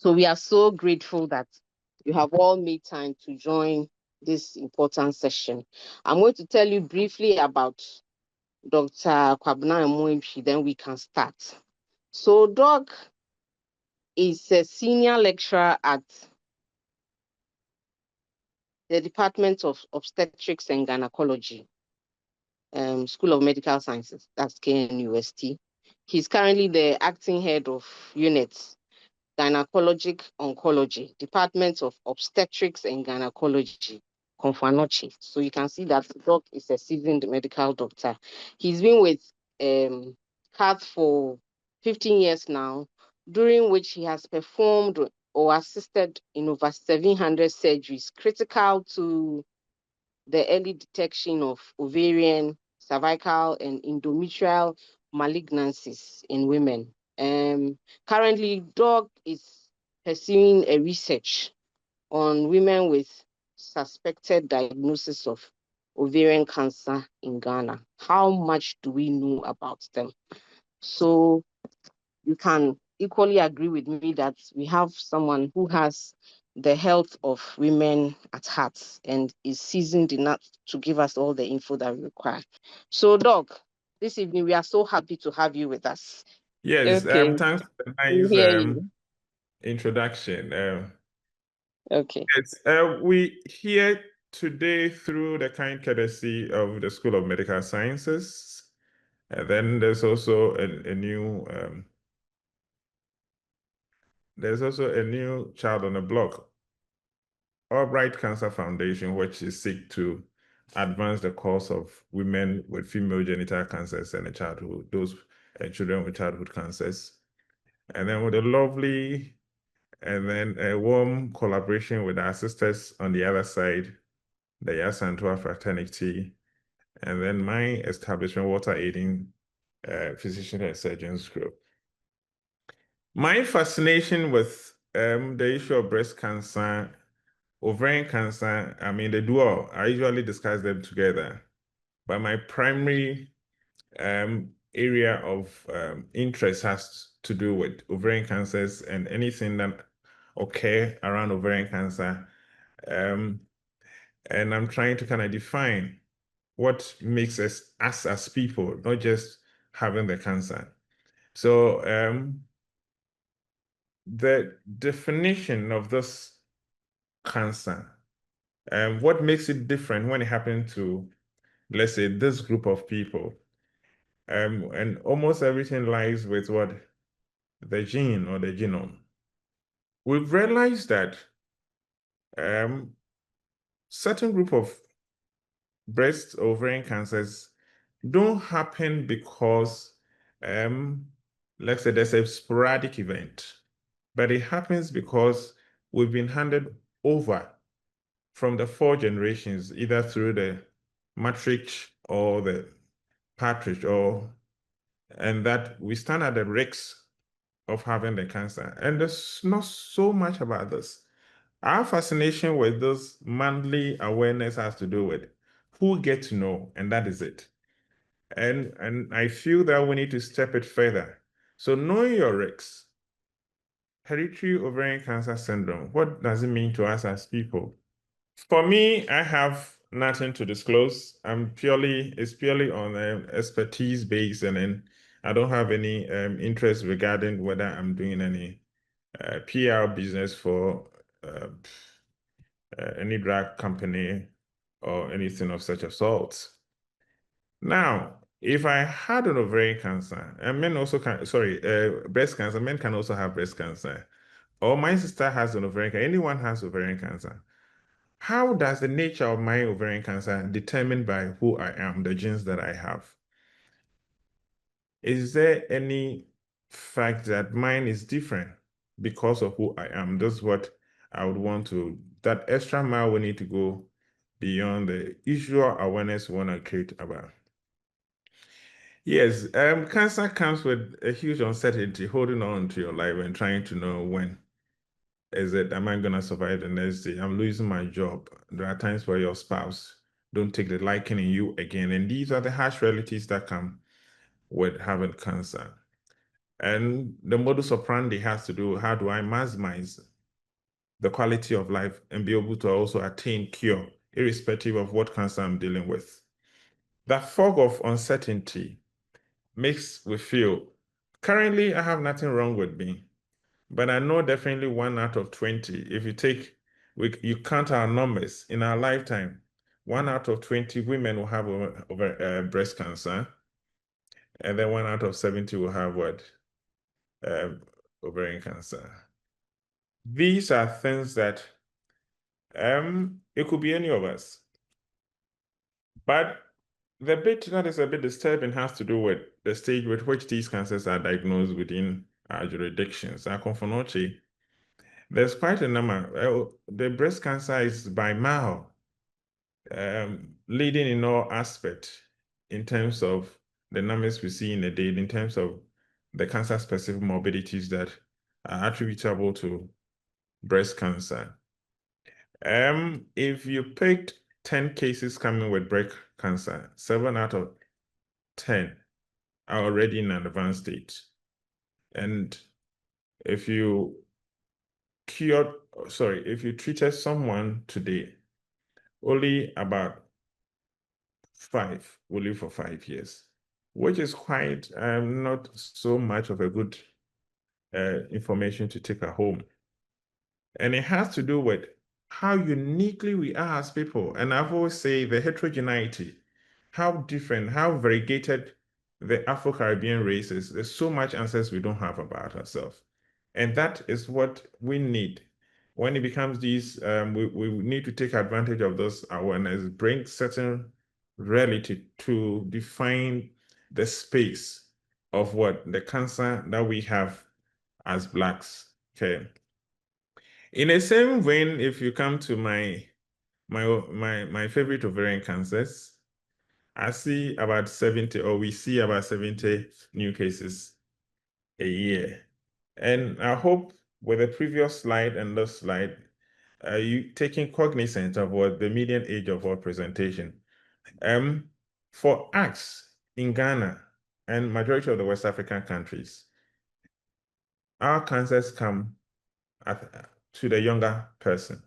So we are so grateful that you have all made time to join this important session. I'm going to tell you briefly about Dr. Kwabena Amo-Antwi, then we can start. So Doc is a senior lecturer at the Department of Obstetrics and Gynecology, School of Medical Sciences, that's KNUST. He's currently the acting head of units, Gynecologic Oncology, Department of Obstetrics and Gynecology, Konfanochi. So you can see that Doc is a seasoned medical doctor. He's been with CATH for 15 years now, during which he has performed or assisted in over 700 surgeries critical to the early detection of ovarian, cervical, and endometrial malignancies in women. Currently, Doc is pursuing a research on women with suspected diagnosis of ovarian cancer in Ghana. How much do we know about them? So you can equally agree with me that we have someone who has the health of women at heart and is seasoned enough to give us all the info that we require. So, Doc, this evening we are so happy to have you with us. Yes, Okay. thanks for the We nice hear you. introduction. Okay. Yes, we here today through the kind courtesy of the School of Medical Sciences. And then there's also a new child on the block, Albright Cancer Foundation, which is seek to advance the cause of women with female genital cancers and those children with childhood cancers. And then with a lovely and then a warm collaboration with our sisters on the other side, the ASANTEWAA fraternity, and then my establishment, Walter Aiden Physician and Surgeons Group. My fascination with the issue of breast cancer, ovarian cancer, I mean, the dual, I usually discuss them together. But my primary area of interest has to do with ovarian cancers and anything that occur around ovarian cancer. And I'm trying to kind of define what makes us as people, not just having the cancer. So the definition of this cancer, what makes it different when it happens to, let's say, this group of people, and almost everything lies with what the gene or the genome. We've realized that certain group of breast ovarian cancers don't happen because, let's say, there's a sporadic event, but it happens because we've been handed over from the 4 generations, either through the matrix or the partridge, and that we stand at the risk of having the cancer. And there's not so much about this. Our fascination with this monthly awareness has to do with who get to know, and that is it. And I feel that we need to step it further. So knowing your risks, hereditary ovarian cancer syndrome, what does it mean to us as people? For me, I have nothing to disclose. It's purely on expertise base, and then I don't have any interest regarding whether I'm doing any PR business for any drug company or anything of such a sort. Now, if I had an ovarian cancer, and men also breast cancer, men can also have breast cancer, or my sister has an ovarian cancer, anyone has ovarian cancer. How does the nature of my ovarian cancer determined by who I am, the genes that I have? Is there any fact that mine is different because of who I am? That's what I would want to, that extra mile we need to go beyond the usual awareness we want to create about. Yes, cancer comes with a huge uncertainty, holding on to your life and trying to know when is it, am I going to survive the next day? I'm losing my job. There are times where your spouse don't take the liking in you again. And these are the harsh realities that come with having cancer. And the modus operandi has to do, how do I maximize the quality of life and be able to also attain cure, irrespective of what cancer I'm dealing with. That fog of uncertainty makes me feel, currently I have nothing wrong with me, but I know definitely 1 out of 20, if you count our numbers in our lifetime, 1 out of 20 women will have breast cancer, and then 1 out of 70 will have what? Ovarian cancer. These are things that it could be any of us. But the bit that is a bit disturbing has to do with the stage with which these cancers are diagnosed within our jurisdictions. There's quite a number. The breast cancer is by mile, leading in all aspects in terms of the numbers we see in a day, in terms of the cancer-specific morbidities that are attributable to breast cancer. If you picked 10 cases coming with breast cancer, 7 out of 10 are already in an advanced state. And if you treated someone today, only about 5 will live for 5 years, which is quite not so much of a good information to take at home. And it has to do with how uniquely we are as people. And I've always say the heterogeneity, how different, how variegated the Afro-Caribbean race is. There's so much answers we don't have about ourselves. And that is what we need. When it becomes these, we need to take advantage of those awareness, bring certain reality to define the space of what the cancer that we have as Blacks, okay? In the same vein, if you come to my favorite ovarian cancers, I see about 70, or we see about 70 new cases a year. And I hope with the previous slide and this slide, you taking cognizance of what the median age of our presentation. For us in Ghana and majority of the West African countries, our cancers come to the younger person.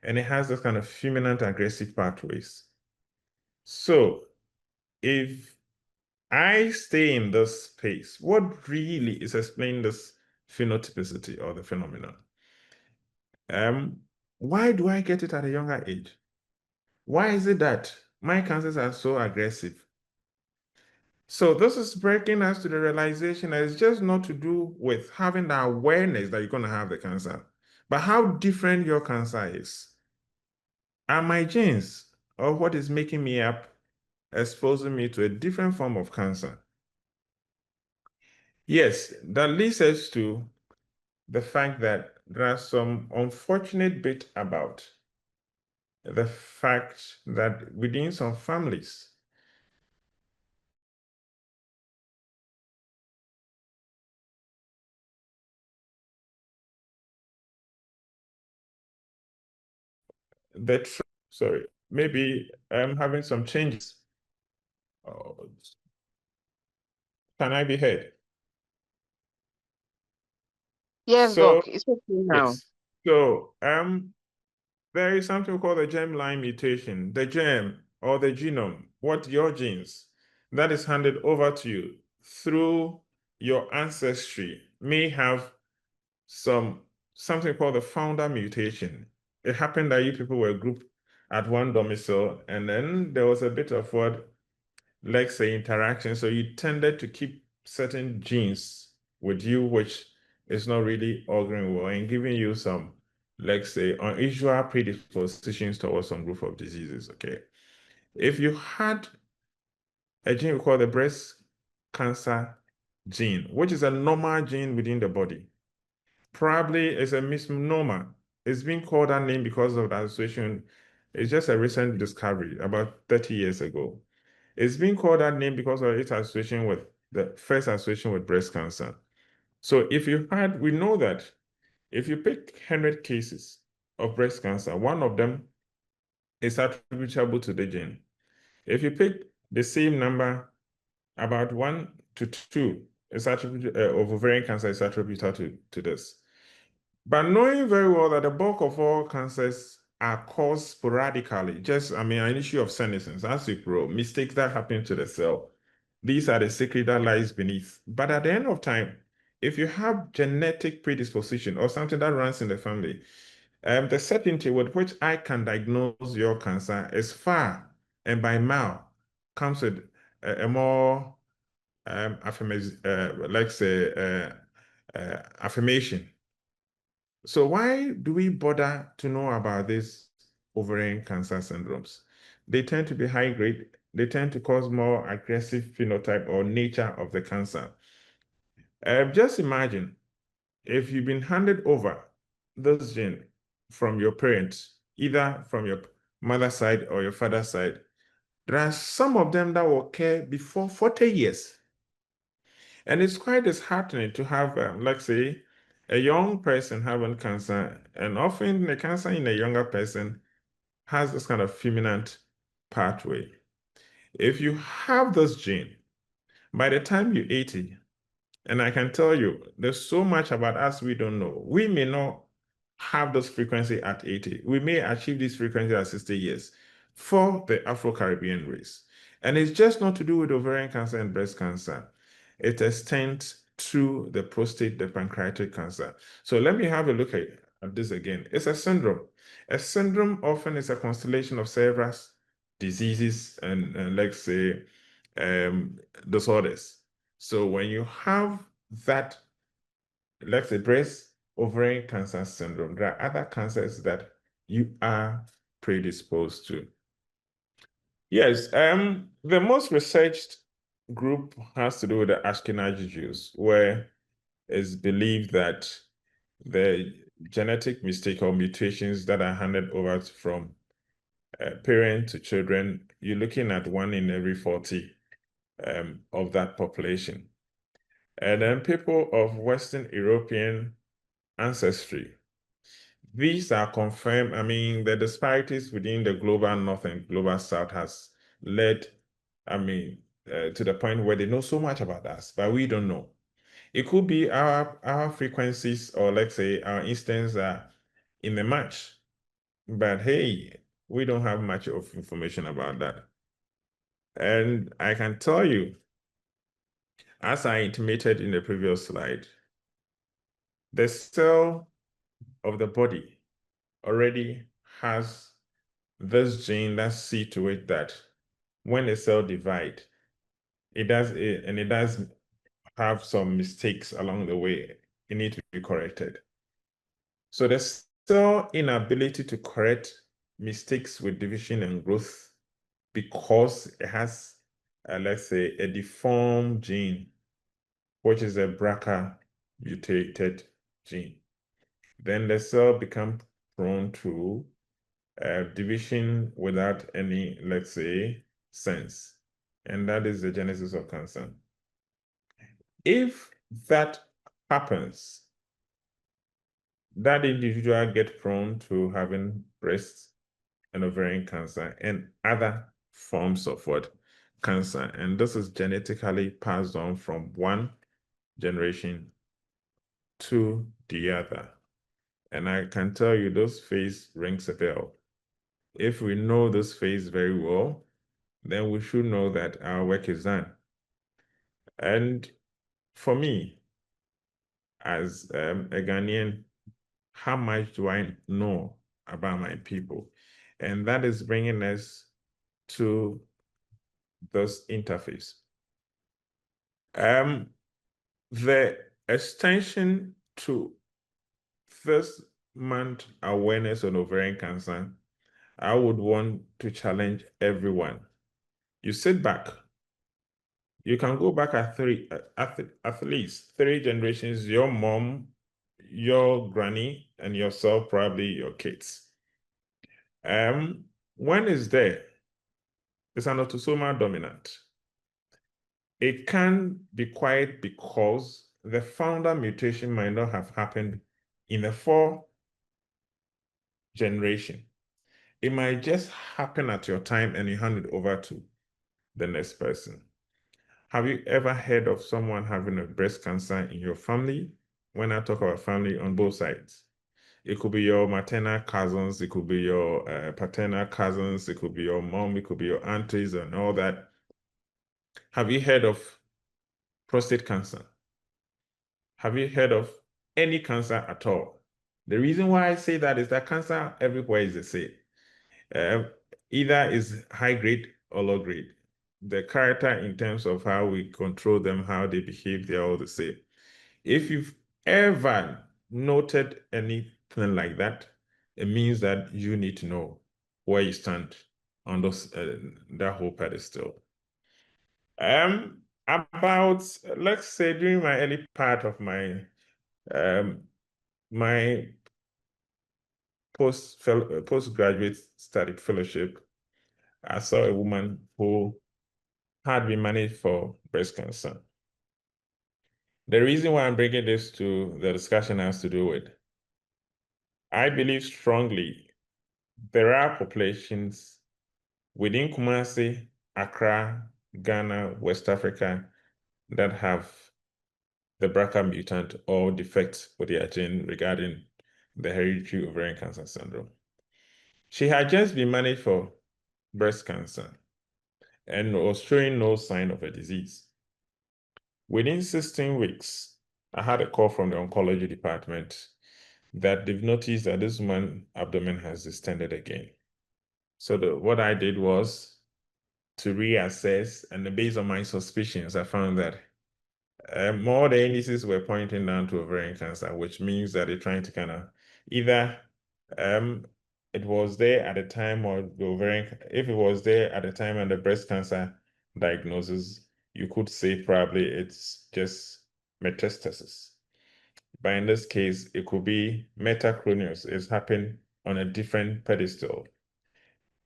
And it has this kind of fulminant aggressive pathways. So if I stay in this space, what really is explaining this phenotypicity or the phenomenon? Why do I get it at a younger age? Why is it that my cancers are so aggressive? So this is breaking us to the realization that it's just not to do with having the awareness that you're going to have the cancer, but how different your cancer is. Are my genes or what is making me up exposing me to a different form of cancer? Yes, that leads us to the fact that there are some unfortunate bit about the fact that within some families, maybe I'm having some changes. Oh, can I be heard? Yes, So, Doc, it's okay now. yes. So, there is something called the germline mutation, the germ or the genome, what your genes that is handed over to you through your ancestry may have something called the founder mutation. It happened that you people were grouped at one domicile, and then there was a bit of what, let's say, interaction. So you tended to keep certain genes with you, which is not really auguring well and giving you some, let's say, unusual predispositions towards some group of diseases, okay? If you had a gene we call the breast cancer gene, which is a normal gene within the body, probably it's a misnomer. It's been called that name because of the association. It's just a recent discovery about 30 years ago. It's been called that name because of its association with the first association with breast cancer. So we know that if you pick 100 cases of breast cancer, one of them is attributable to the gene. If you pick the same number, about 1 to 2 is attributed, of ovarian cancer is attributed to this. But knowing very well that the bulk of all cancers are caused sporadically, just, an issue of senescence, as you grow, mistakes that happen to the cell. These are the secret that lies beneath. But at the end of time, if you have genetic predisposition or something that runs in the family, the certainty with which I can diagnose your cancer is far and by mile comes with a more affirmation. So why do we bother to know about these ovarian cancer syndromes? They tend to be high grade. They tend to cause more aggressive phenotype or nature of the cancer. Just imagine if you've been handed over this gene from your parents, either from your mother's side or your father's side, there are some of them that will occur before 40 years. And it's quite disheartening to have, let's say, a young person having cancer, and often the cancer in a younger person has this kind of fulminant pathway. If you have this gene, by the time you're 80, and I can tell you, there's so much about us we don't know. We may not have this frequency at 80. We may achieve this frequency at 60 years for the Afro-Caribbean race. And it's just not to do with ovarian cancer and breast cancer. It extends to the prostate, the pancreatic cancer. So let me have a look at this again. It's a syndrome. A syndrome often is a constellation of several diseases and let's say, disorders. So when you have that, let's say, breast ovarian cancer syndrome, there are other cancers that you are predisposed to. Yes, the most researched group has to do with the Ashkenazi Jews, where it's believed that the genetic mistake or mutations that are handed over from parent to children, you're looking at 1 in every 40 of that population. And then people of Western European ancestry, these are confirmed. The disparities within the global North and global South has led, to the point where they know so much about us, but we don't know. It could be our frequencies, or let's say our instincts are in the match, but hey, we don't have much of information about that. And I can tell you, as I intimated in the previous slide, the cell of the body already has this gene that see to it that when a cell divides, it does have some mistakes along the way. It needs to be corrected. So the cell inability to correct mistakes with division and growth because it has, let's say, a deformed gene, which is a BRCA mutated gene. Then the cell becomes prone to division without any, let's say, sense. And that is the genesis of cancer. If that happens, that individual gets prone to having breast and ovarian cancer and other forms of cancer. And this is genetically passed on from one generation to the other. And I can tell you this phase rings a bell. If we know this phase very well, then we should know that our work is done. And for me, as a Ghanaian, how much do I know about my people? And that is bringing us to this interface. The extension to this month awareness on ovarian cancer, I would want to challenge everyone. You sit back. You can go back at least 3 generations, your mom, your granny, and yourself, probably your kids. When it's there, it's an autosomal dominant. It can be quiet because the founder mutation might not have happened in the 4th generation. It might just happen at your time and you hand it over to the next person. Have you ever heard of someone having a breast cancer in your family? When I talk about family, on both sides. It could be your maternal cousins, it could be your paternal cousins, it could be your mom, it could be your aunties and all that. Have you heard of prostate cancer? Have you heard of any cancer at all? The reason why I say that is that cancer everywhere is the same. Either is high grade or low grade. The character in terms of how we control them, how they behave, they're all the same. If you've ever noted anything like that, it means that you need to know where you stand on those that whole pedestal. About, let's say, during my early part of my my postgraduate study fellowship, I saw a woman who had been managed for breast cancer. The reason why I'm bringing this to the discussion has to do with, I believe strongly there are populations within Kumasi, Accra, Ghana, West Africa that have the BRCA mutant or defect with their gene regarding the hereditary ovarian cancer syndrome. She had just been managed for breast cancer and was showing no sign of a disease. Within 16 weeks, I had a call from the oncology department that they've noticed that this woman's abdomen has distended again. So what I did was to reassess, and based on my suspicions, I found that more the indices were pointing down to ovarian cancer, which means that they're trying to kind of either it was there at the time, or the ovarian, if it was there at the time and the breast cancer diagnosis, you could say probably it's just metastasis. But in this case, it could be metachronous. It's happened on a different pedestal.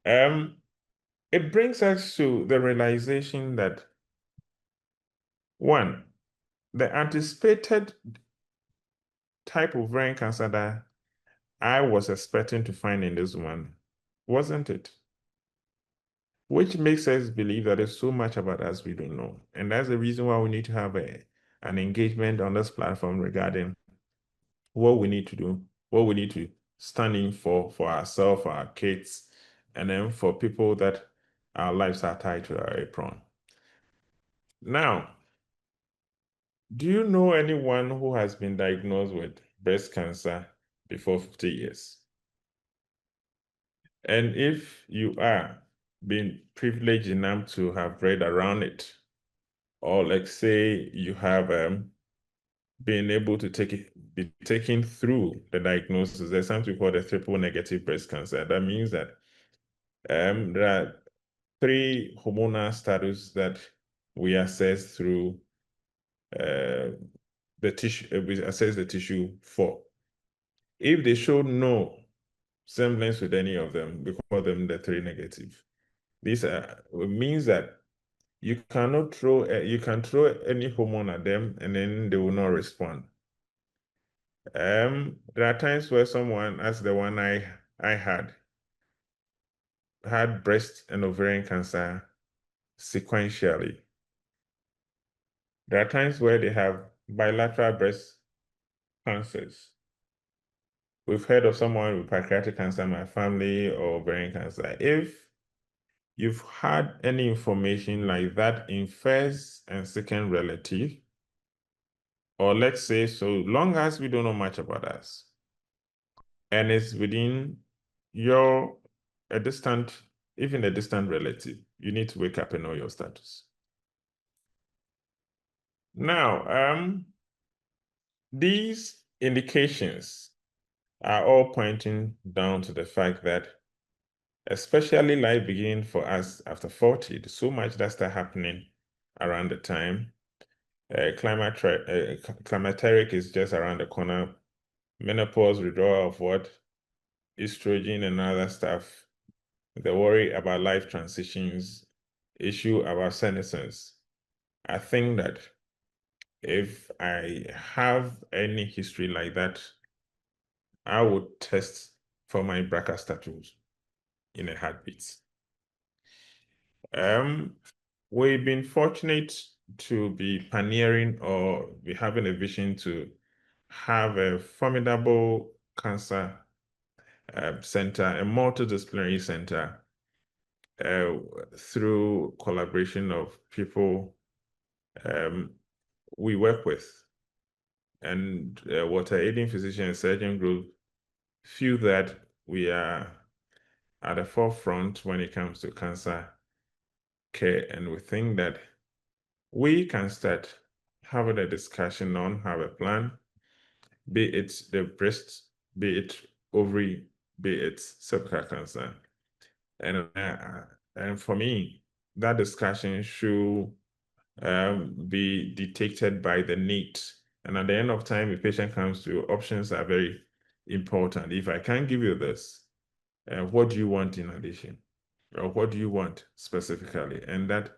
It brings us to the realization that, one, the anticipated type of ovarian cancer that I was expecting to find in this woman wasn't it. Which makes us believe that there's so much about us we don't know. And that's the reason why we need to have an engagement on this platform regarding what we need to do, what we need to stand in for ourselves, for our kids, and then for people that our lives are tied to our apron. Now, do you know anyone who has been diagnosed with breast cancer before 50 years? And if you are being privileged enough to have read around it, or let's say you have been able to be taken through the diagnosis, there's something called a triple negative breast cancer. That means that there are 3 hormonal status that we assess through the tissue, we assess the tissue for. If they show no semblance with any of them, we call them the 3 negative. This means that you cannot throw, you can throw any hormone at them and then they will not respond. There are times where someone, as the one I had breast and ovarian cancer sequentially. There are times where they have bilateral breast cancers. We've heard of someone with pancreatic cancer in my family or ovarian cancer. If you've had any information like that in first and second relative, or let's say, so long as we don't know much about us, and it's within your, even a distant relative, you need to wake up and know your status. Now, these indications are all pointing down to the fact that, especially life beginning for us after 40, there's so much that starts happening around the time. Climacteric is just around the corner. Menopause, withdrawal of what? Estrogen and other stuff. The worry about life transitions, issue about senescence. I think that if I have any history like that, I would test for my BRCA status in a heartbeat. We've been fortunate to be pioneering or be having a vision to have a formidable cancer center, a multidisciplinary center, through collaboration of people we work with. And Walter Aiden Physician and Surgeon Group feel that we are at the forefront when it comes to cancer care, and we think that we can start having a discussion on, have a plan, be it the breast, be it ovary, be it cervical cancer. And for me, that discussion should be dictated by the need. And at the end of time, if patient comes to, options are very important. If I can't give you this, what do you want in addition? Or what do you want specifically? And that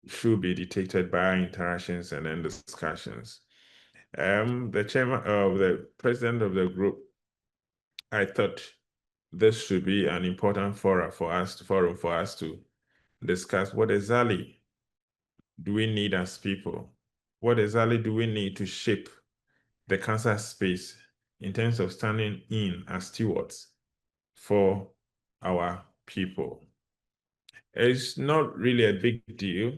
should be dictated by our interactions and then discussions. The chairman of the president of the group, I thought this should be an important forum for us to discuss what exactly do we need as people? What exactly do we need to shape the cancer space in terms of standing in as stewards for our people? It's not really a big deal.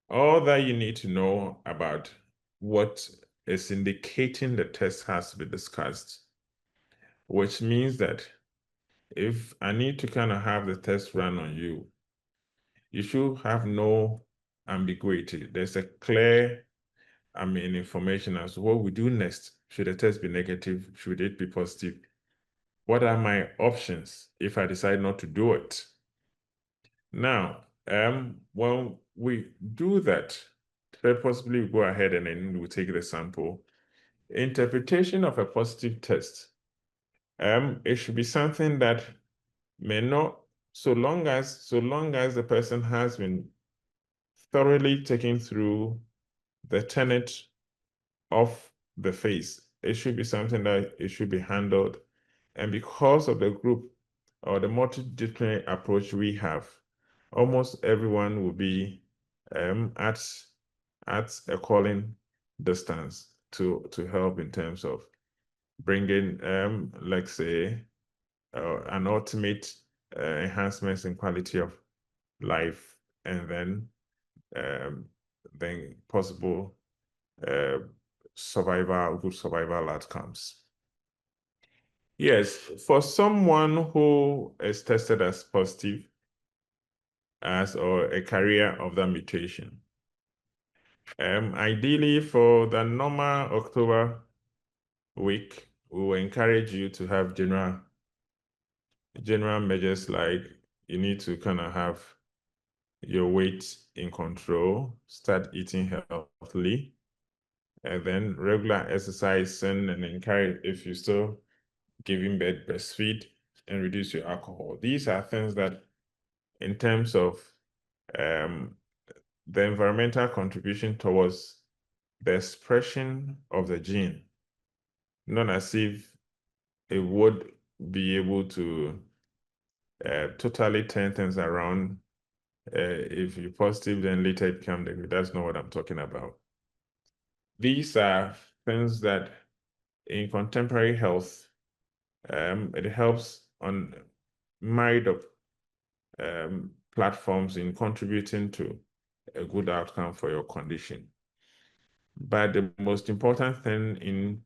All that you need to know about what is indicating the test has to be discussed, which means that if I need to kind of have the test run on you, you should have no ambiguity. There's a clear, information as to what we do next. Should the test be negative? Should it be positive? What are my options if I decide not to do it? Now, when we do that, possibly we go ahead and then we take the sample. Interpretation of a positive test, it should be something that may not, so long as the person has been thoroughly taken through the tenet of the face, it should be something that it should be handled. And because of the group or the multidisciplinary approach we have, almost everyone will be at a calling distance to help in terms of bringing, let's say, an ultimate enhancements in quality of life, and then possible good survival outcomes. Yes, for someone who is tested as positive or a carrier of that mutation, ideally for the normal October week, we will encourage you to have general measures, like you need to kind of have your weight in control, start eating healthily, and then regular exercise, and encourage, if you still giving birth, breastfeed, and reduce your alcohol. These are things that, in terms of the environmental contribution towards the expression of the gene, not as if it would be able to totally turn things around. If you're positive, then later it becomes negative. That's not what I'm talking about. These are things that in contemporary health, it helps on married up platforms in contributing to a good outcome for your condition. But the most important thing in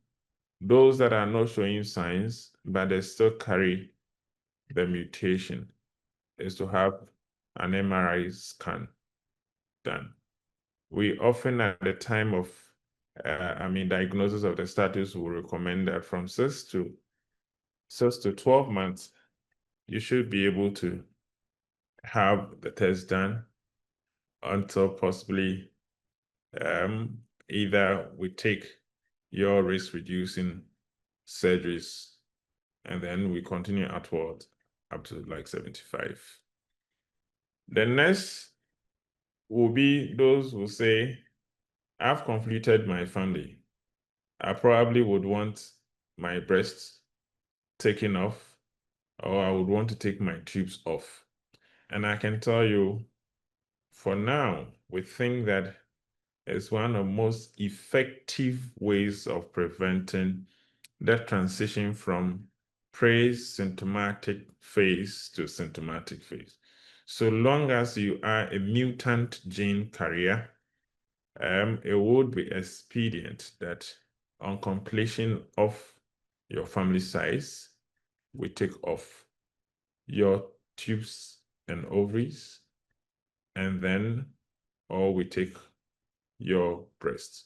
those that are not showing signs, but they still carry the mutation, is to have an MRI scan done. We often, at the time of diagnosis of the status, will recommend that from 6 to 12 months, you should be able to have the test done, until possibly either we take your risk reducing surgeries, and then we continue outward up to like 75. The next will be those who say, I've completed my family. I probably would want my breasts taken off, or I would want to take my tubes off. And I can tell you, for now, we think that it's one of the most effective ways of preventing that transition from pre-symptomatic phase to symptomatic phase. So long as you are a mutant gene carrier, it would be expedient that on completion of your family size, we take off your tubes and ovaries, and then, or we take your breasts.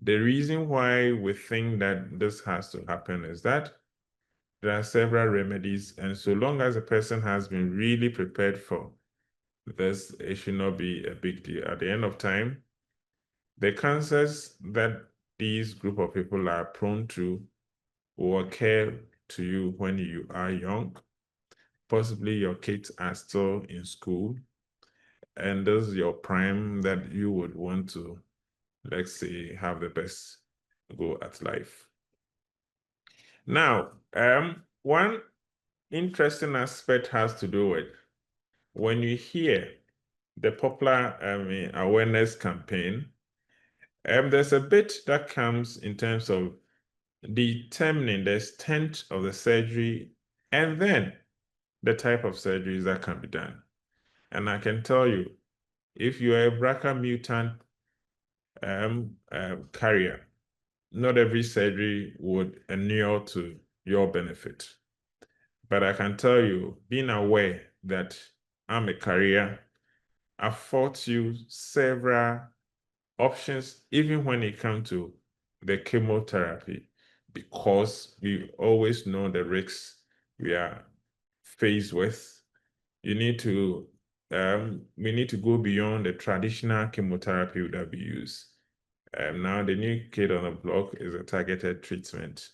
The reason why we think that this has to happen is that there are several remedies, and so long as a person has been really prepared for this, it should not be a big deal. At the end of time, the cancers that these group of people are prone to will occur to you when you are young. Possibly your kids are still in school, and this is your prime that you would want to, let's say, have the best go at life. Now, one interesting aspect has to do with when you hear the popular awareness campaign, there's a bit that comes in terms of determining the extent of the surgery and then the type of surgeries that can be done. And I can tell you, if you are a BRCA mutant carrier, not every surgery would inure to your benefit. But I can tell you, being aware that I'm a carrier affords you several options, even when it comes to the chemotherapy, because we always know the risks we are faced with. You need to, we need to go beyond the traditional chemotherapy that we use. Now the new kid on the block is a targeted treatment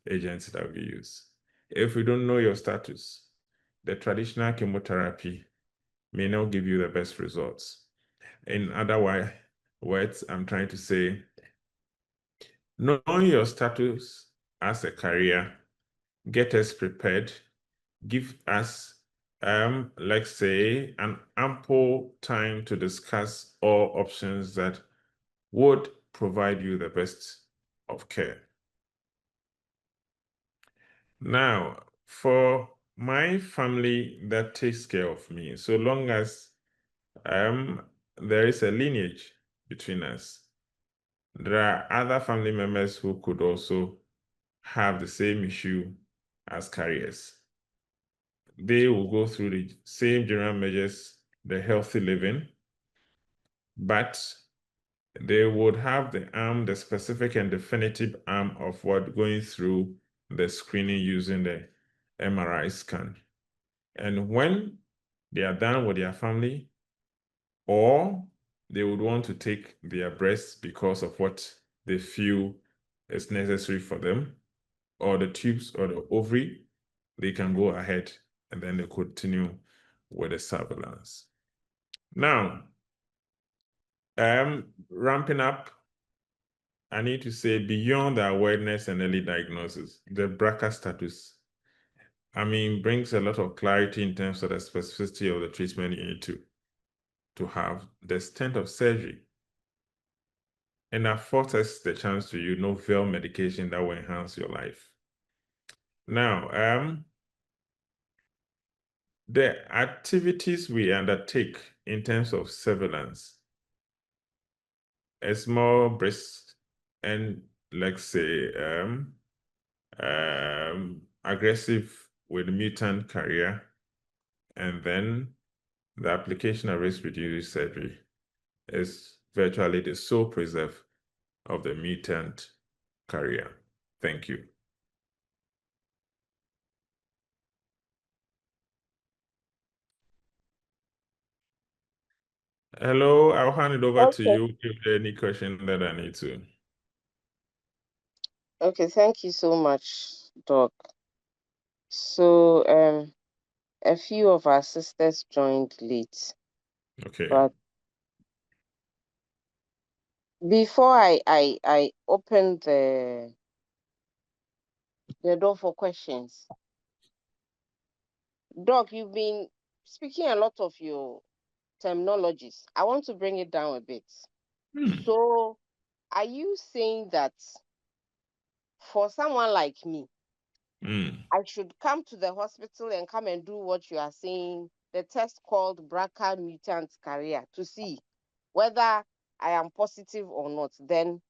agent that we use. If we don't know your status, the traditional chemotherapy may not give you the best results. In other words, I'm trying to say, knowing your status as a carrier, get us prepared, give us, let's say, an ample time to discuss all options that would provide you the best of care. Now, for my family that takes care of me, so long as there is a lineage between us, there are other family members who could also have the same issue as carriers. They will go through the same general measures, the healthy living, but they would have the specific and definitive arm of what going through the screening using the MRI scan. And when they are done with their family, or they would want to take their breasts because of what they feel is necessary for them, or the tubes or the ovary, they can go ahead and then they continue with the surveillance. Now, ramping up, I need to say beyond the awareness and early diagnosis, the BRCA status, brings a lot of clarity in terms of the specificity of the treatment you need to have, the extent of surgery, and affords us the chance to use novel medication that will enhance your life. Now, the activities we undertake in terms of surveillance, a small breast and, let's say, aggressive with mutant carrier, and then the application of risk-reduced surgery is virtually the sole preserve of the mutant carrier. Thank you. Hello, I'll hand it over to you if there are any questions that I need to. Okay, thank you so much, Doc. So a few of our sisters joined late. Okay. But before I open the door for questions, Doc, you've been speaking a lot of your terminologies. I want to bring it down a bit. So, are you saying that for someone like me, I should come to the hospital and come and do what you are saying, the test called BRCA mutant carrier, to see whether I am positive or not? Then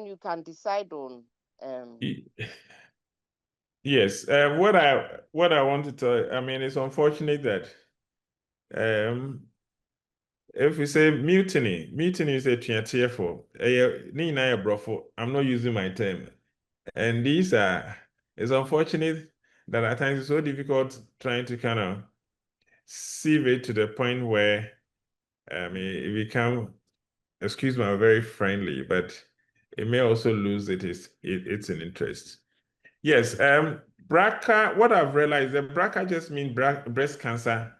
you can decide on. Yes. What I want to tell, I mean, it's unfortunate that if we say mutiny is a tearful. I'm not using my term. And it's unfortunate that at times it's so difficult trying to kind of sieve it to the point where it become, excuse me, I'm very friendly, but it may also lose its an interest. Yes, BRCA, what I've realized, that BRCA just means breast cancer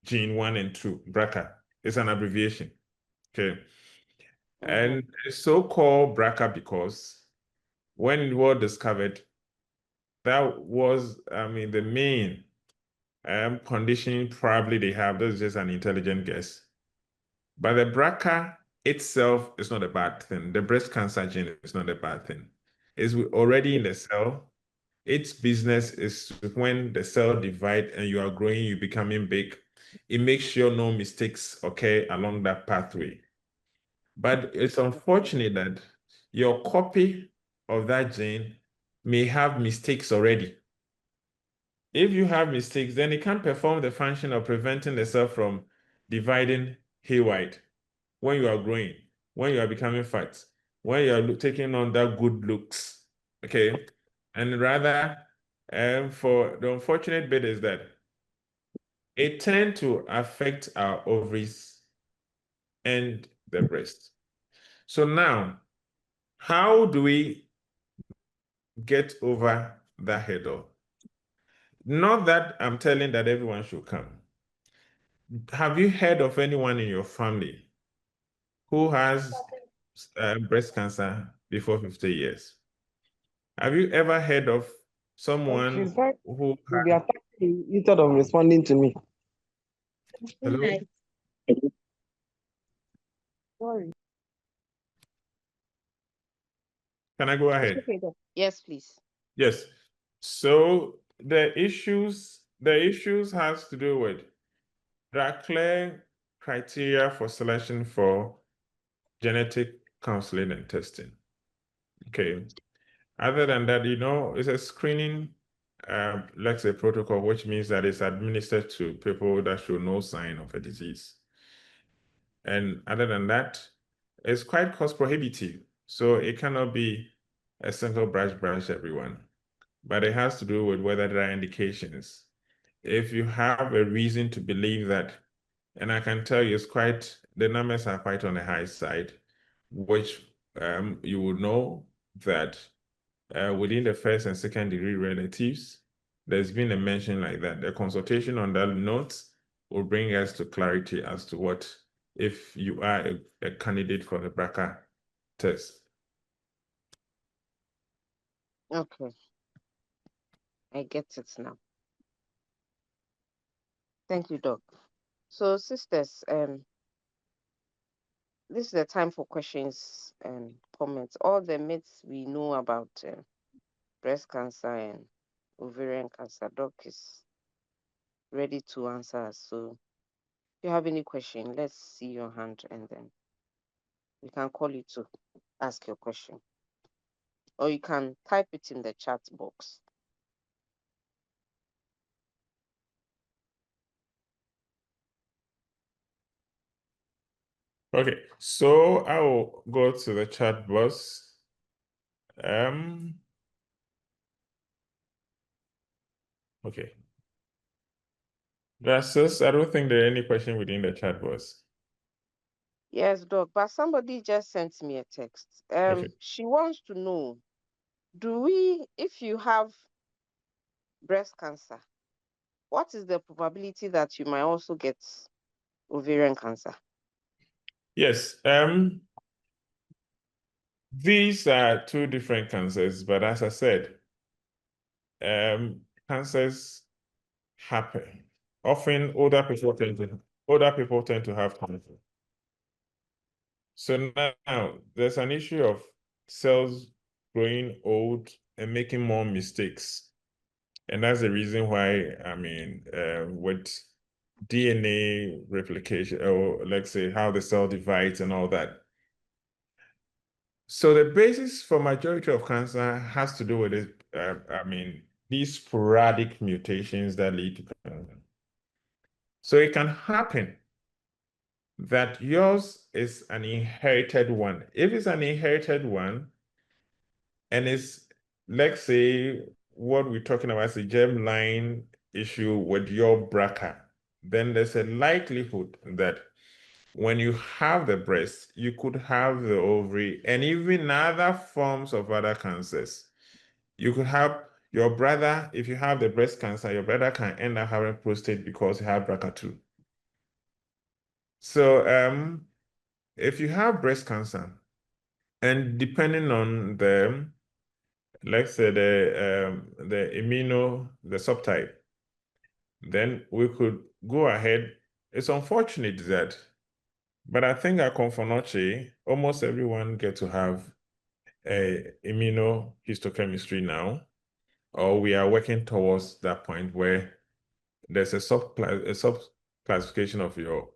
gene 1 and 2, BRCA. It's an abbreviation, okay? And it's so-called BRCA because when it was discovered, that was, the main condition probably they have. That's just an intelligent guess. But the BRCA itself is not a bad thing. The breast cancer gene is not a bad thing. It's already in the cell. Its business is when the cell divide and you are growing, you're becoming big. It makes sure no mistakes occur along that pathway. But it's unfortunate that your copy of that gene may have mistakes already. If you have mistakes, then it can't perform the function of preventing the cell from dividing haywire when you are growing, when you are becoming fat, when you are taking on that good looks, okay? And rather, for the unfortunate bit is that it tends to affect our ovaries and the breast. So now, how do we get over that hurdle? Not that I'm telling that everyone should come. Have you heard of anyone in your family who has breast cancer before 50 years? Have you ever heard of someone who has... instead of responding to me? Hello? Sorry. Can I go ahead? Okay, yes, please. Yes. So the issues has to do with there are clear criteria for selection for genetic counseling and testing. Okay. Other than that, it's a screening, let's say, protocol, which means that it's administered to people that show no sign of a disease. And other than that, it's quite cost prohibitive. So it cannot be a single brush everyone. But it has to do with whether there are indications. If you have a reason to believe that, and I can tell you the numbers are quite on the high side, which you would know that within the first and second degree relatives, there's been a mention like that. The consultation on that note will bring us to clarity as to what, if you are a candidate for the BRCA test. Okay. I get it now. Thank you, Doc. So, sisters, this is the time for questions and comments. All the myths we know about breast cancer and ovarian cancer, Doc is ready to answer us. So, if you have any question, let's see your hand and then we can call you to ask your question. Or you can type it in the chat box. Okay, so I will go to the chat box. Okay. Gracias. I don't think there are any question within the chat box. Yes, Doc, but somebody just sent me a text. Okay. She wants to know, if you have breast cancer, what is the probability that you might also get ovarian cancer? Yes. These are two different cancers, but as I said, cancers happen. Often older people tend to older people tend to have cancer. So now there's an issue of cells growing old and making more mistakes. And that's the reason why, I mean, with DNA replication, or let's say how the cell divides and all that. So the basis for majority of cancer has to do with it, I mean, these sporadic mutations that lead to cancer. So it can happen that yours is an inherited one. If it's an inherited one, and it's, let's say, what we're talking about is a germline issue with your BRCA, then there's a likelihood that when you have the breast, you could have the ovary and even other forms of other cancers. You could have your brother, if you have the breast cancer, your brother can end up having prostate because you have BRCA2. So if you have breast cancer, and depending on the, let's say the subtype, then we could go ahead. It's unfortunate that, but I think at Confonoche, almost everyone get to have a immunohistochemistry now, or we are working towards that point where there's a sub-classification of your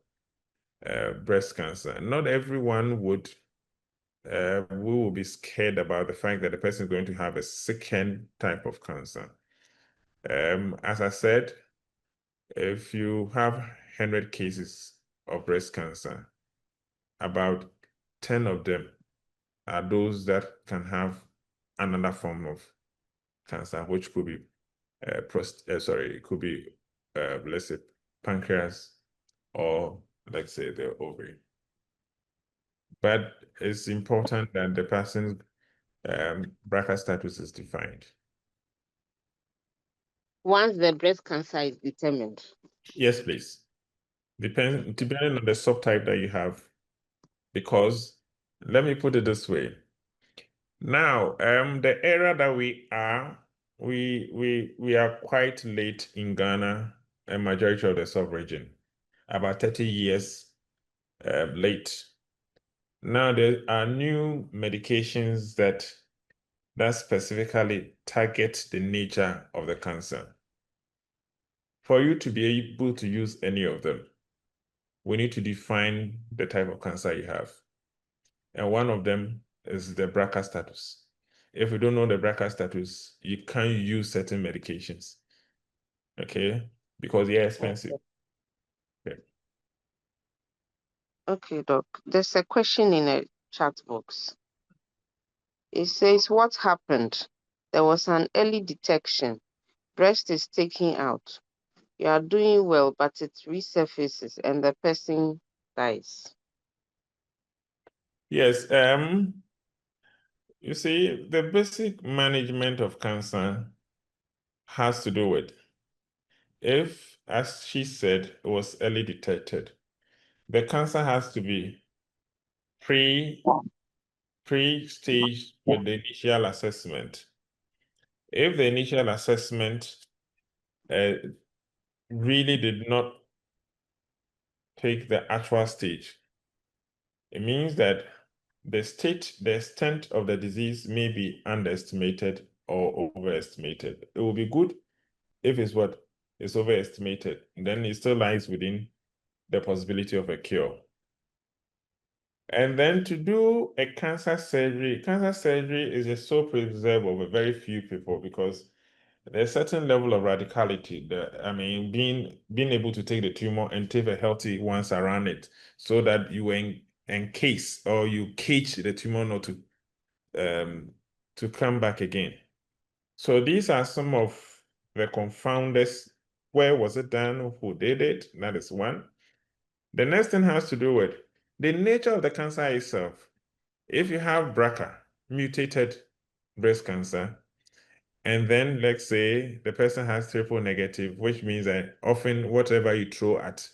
breast cancer. Not everyone would, we will be scared about the fact that the person is going to have a second type of cancer. As I said, if you have 100 cases of breast cancer, about 10 of them are those that can have another form of cancer, which could be it could be let's say pancreas, or let's say the ovary. But it's important that the person's BRCA status is defined. Once the breast cancer is determined. Yes, please. Depending on the subtype that you have, because let me put it this way. Now, the era that we are, we are quite late in Ghana, a majority of the sub-region, about 30 years late. Now there are new medications that specifically target the nature of the cancer. For you to be able to use any of them, we need to define the type of cancer you have. And one of them is the BRCA status. If you don't know the BRCA status, you can't use certain medications, okay? Because they're expensive. Okay. Okay, Doc. There's a question in a chat box. It says, what happened? There was an early detection. Breast is taken out. You are doing well, but it resurfaces and the person dies. Yes, you see, the basic management of cancer has to do with if, as she said, it was early detected, the cancer has to be pre-stage with the initial assessment. If the initial assessment really did not take the actual stage, it means that the extent of the disease may be underestimated or overestimated. It will be good if it's what is overestimated, then it still lies within the possibility of a cure. And then to do a cancer surgery is a sole preserve of a very few people, because there's a certain level of radicality that, I mean, being able to take the tumor and take the healthy ones around it, so that you encase or you cage the tumor not to come back again. So these are some of the confounders. Where was it done? Who did it? That is one. The next thing has to do with the nature of the cancer itself. If you have BRCA, mutated breast cancer, and then let's say the person has triple negative, which means that often whatever you throw at,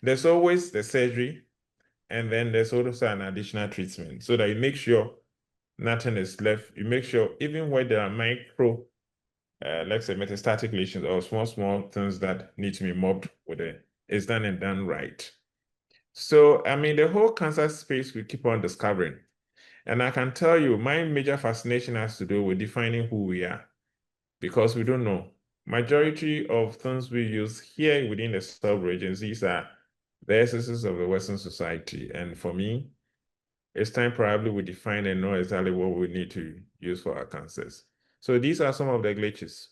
there's always the surgery, and then there's also an additional treatment, so that you make sure nothing is left. You make sure even where there are micro, let's say metastatic lesions or small things that need to be mobbed with it's done and done right. So, I mean, the whole cancer space we keep on discovering. And I can tell you, my major fascination has to do with defining who we are, because we don't know. Majority of things we use here within the sub-agencies are the excesses of the Western society. And for me, it's time probably we define and know exactly what we need to use for our cancers. So these are some of the glitches.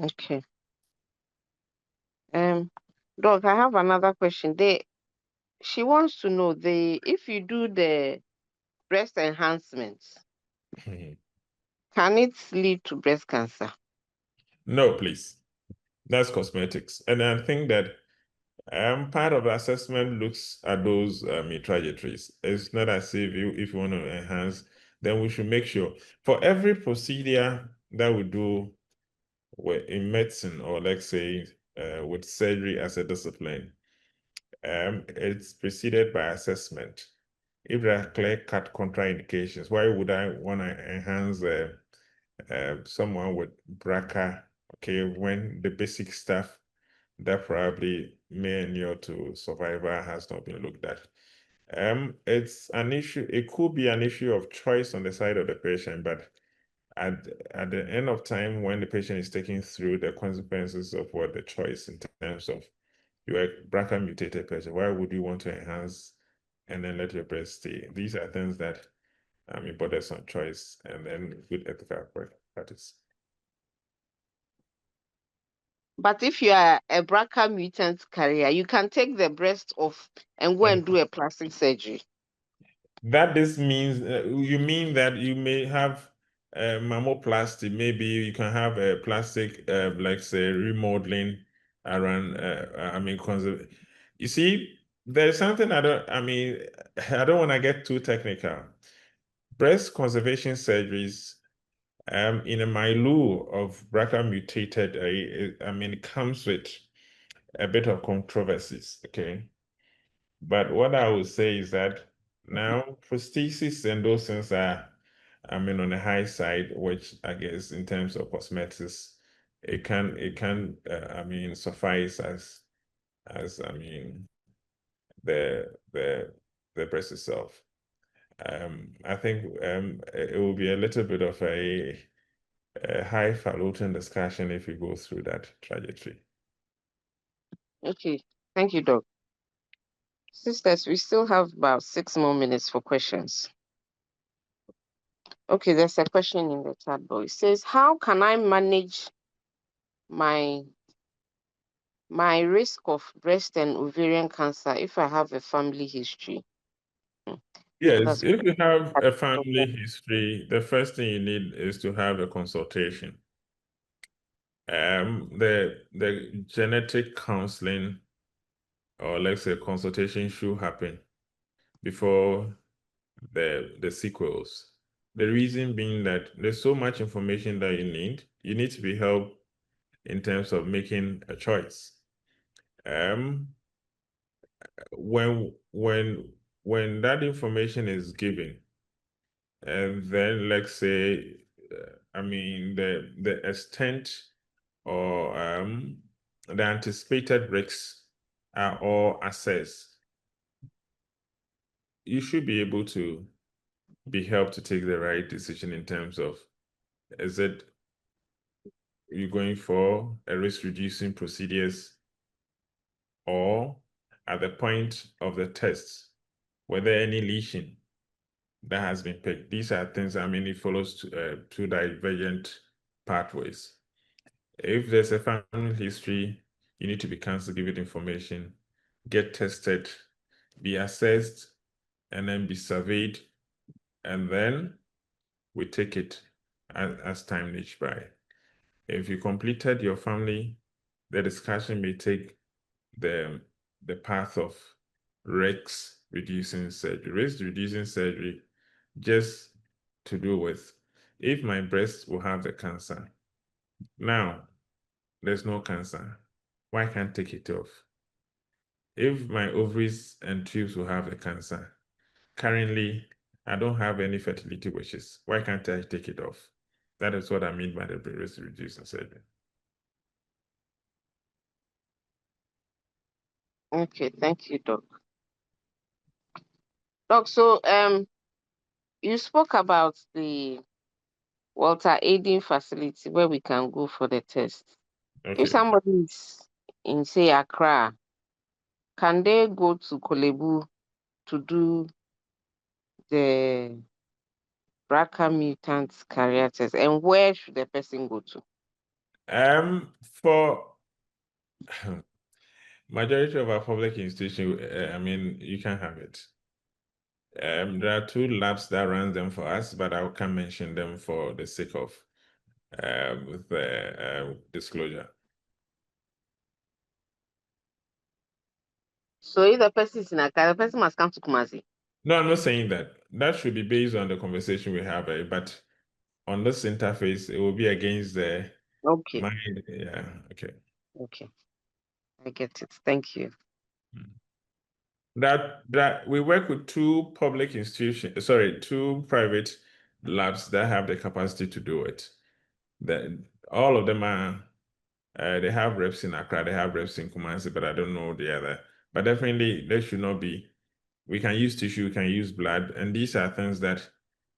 Okay. Doc, I have another question. She wants to know if you do the breast enhancements, can it lead to breast cancer? No, please. That's cosmetics. And I think that part of the assessment looks at those trajectories. It's not as if you want to enhance, then we should make sure for every procedure that we do in medicine, or let's say with surgery as a discipline, it's preceded by assessment. If there are clear-cut contraindications, why would I want to enhance someone with BRCA, okay, when the basic stuff that probably may endure to survival has not been looked at? It's an issue. It could be an issue of choice on the side of the patient, but at the end of time, when the patient is taking through the consequences of what the choice in terms of you're a BRCA mutated person, why would you want to enhance and then let your breast stay? These are things that borders on choice and then good ethical practice. But if you are a BRCA mutant carrier, you can take the breast off and go and do a plastic surgery. That this means, you mean that you may have mammoplasty, maybe you can have a plastic, like say remodeling around, you see, there's something I don't want to get too technical. Breast conservation surgeries, in a milieu of BRCA mutated, it comes with a bit of controversies, okay? But what I would say is that now prosthesis and those things are, on the high side, which I guess in terms of cosmetics, it can suffice as the breast itself. I think it will be a little bit of a highfalutin discussion if we go through that trajectory. Okay, thank you, Doc. Sisters, we still have about 6 more minutes for questions. Okay, there's a question in the chat box. It says, how can I manage my risk of breast and ovarian cancer if I have a family history? Yes, if you have a family history, the first thing you need is to have a consultation. The genetic counseling, or let's say consultation, should happen before the sequels. The reason being that there's so much information that you need to be helped in terms of making a choice. When that information is given, and then let's say, the extent or the anticipated risks are all assessed, you should be able to be helped to take the right decision in terms of, is it you're going for a risk-reducing procedures, or at the point of the test, were there any lesion that has been picked? These are things, it follows two divergent pathways. If there's a family history, you need to be counseled, give it information, get tested, be assessed, and then be surveyed, and then we take it as time reaches by. If you completed your family, the discussion may take the path of risk-reducing surgery. Risk-reducing surgery just to do with, if my breast will have the cancer, now there's no cancer, why can't I take it off? If my ovaries and tubes will have the cancer, currently I don't have any fertility wishes, why can't I take it off? That is what I mean by the risk-reducing surgery. Okay, thank you, Doc. Doc, so you spoke about the Walter Aiden facility where we can go for the test. Okay. If somebody is in, say, Accra, can they go to Kolebu to do the BRCA mutant carrier test? And where should the person go to? For majority of our public institutions, I mean, you can have it. There are 2 labs that run them for us, but I can't mention them for the sake of the disclosure. So if the person is in Accra, the person must come to Kumasi. No, I'm not saying that. That should be based on the conversation we have, but on this interface, it will be against the Okay. mind. Yeah, okay. Okay. I get it. Thank you. That we work with 2 public institutions, 2 private labs that have the capacity to do it. All of them are, they have reps in Accra, they have reps in Kumasi, but I don't know the other. But definitely, there should not be. We can use tissue, we can use blood, and these are things that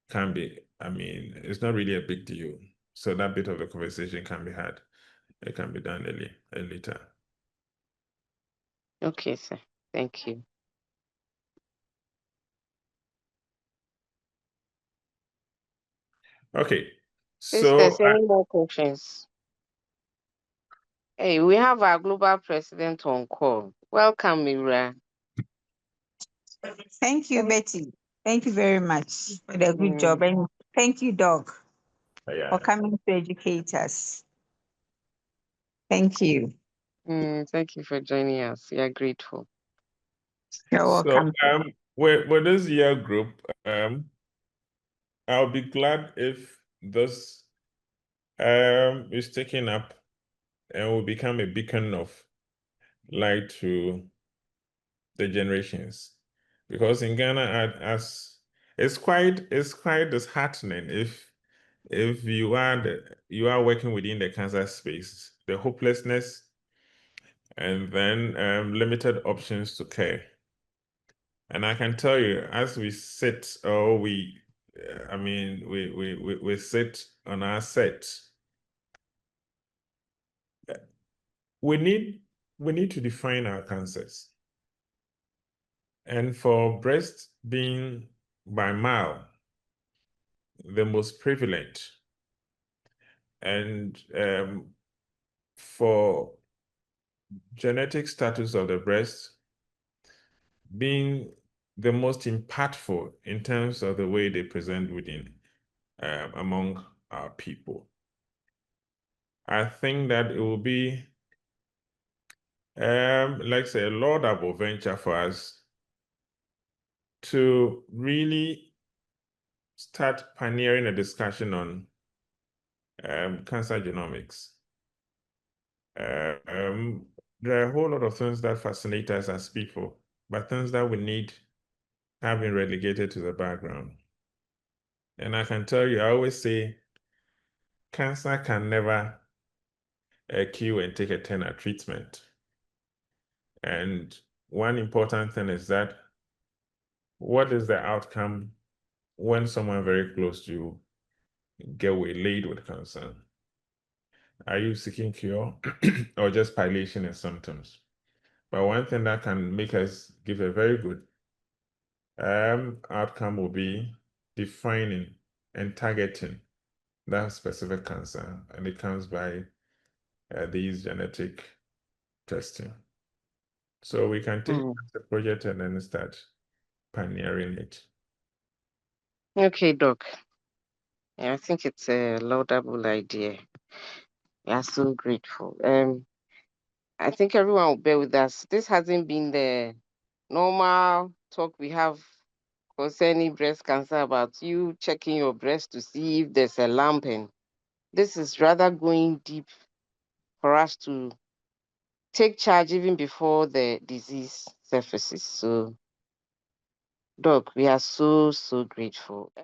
can be, I mean, it's not really a big deal. So that bit of the conversation can be had. It can be done later. Okay, sir. Thank you. Okay. If there's any more questions. Hey, we have our global president on call. Welcome, Mira. Thank you, Betty. Thank you very much for the good job. And thank you, Doc, for coming to educate us. Thank you. Thank you for joining us. We are grateful. You're welcome. With this year group, I'll be glad if this is taken up and will become a beacon of light to the generations. Because in Ghana, as it's quite disheartening if you are working within the cancer space, the hopelessness, and then limited options to care. And I can tell you, as we sit, or we sit on our set, we need to define our cancers. And for breast being by mile the most prevalent, and for genetic status of the breast being the most impactful in terms of the way they present within among our people, I think that it will be like say a laudable venture for us to really start pioneering a discussion on cancer genomics. There are a whole lot of things that fascinate us as people, but things that we need have been relegated to the background. And I can tell you, I always say, cancer can never cure and take a turn at treatment. And one important thing is that, what is the outcome when someone very close to you get waylaid with cancer? Are you seeking cure or just palliation and symptoms? But one thing that can make us give a very good outcome will be defining and targeting that specific cancer, and it comes by these genetic testing. So we can take the project and then start pioneering it. Okay, Doc. Yeah, I think it's a laudable idea. We are so grateful. I think everyone will bear with us. This hasn't been the normal talk we have concerning breast cancer about you checking your breast to see if there's a lump, and this is rather going deep for us to take charge even before the disease surfaces. So, Doc, we are so grateful.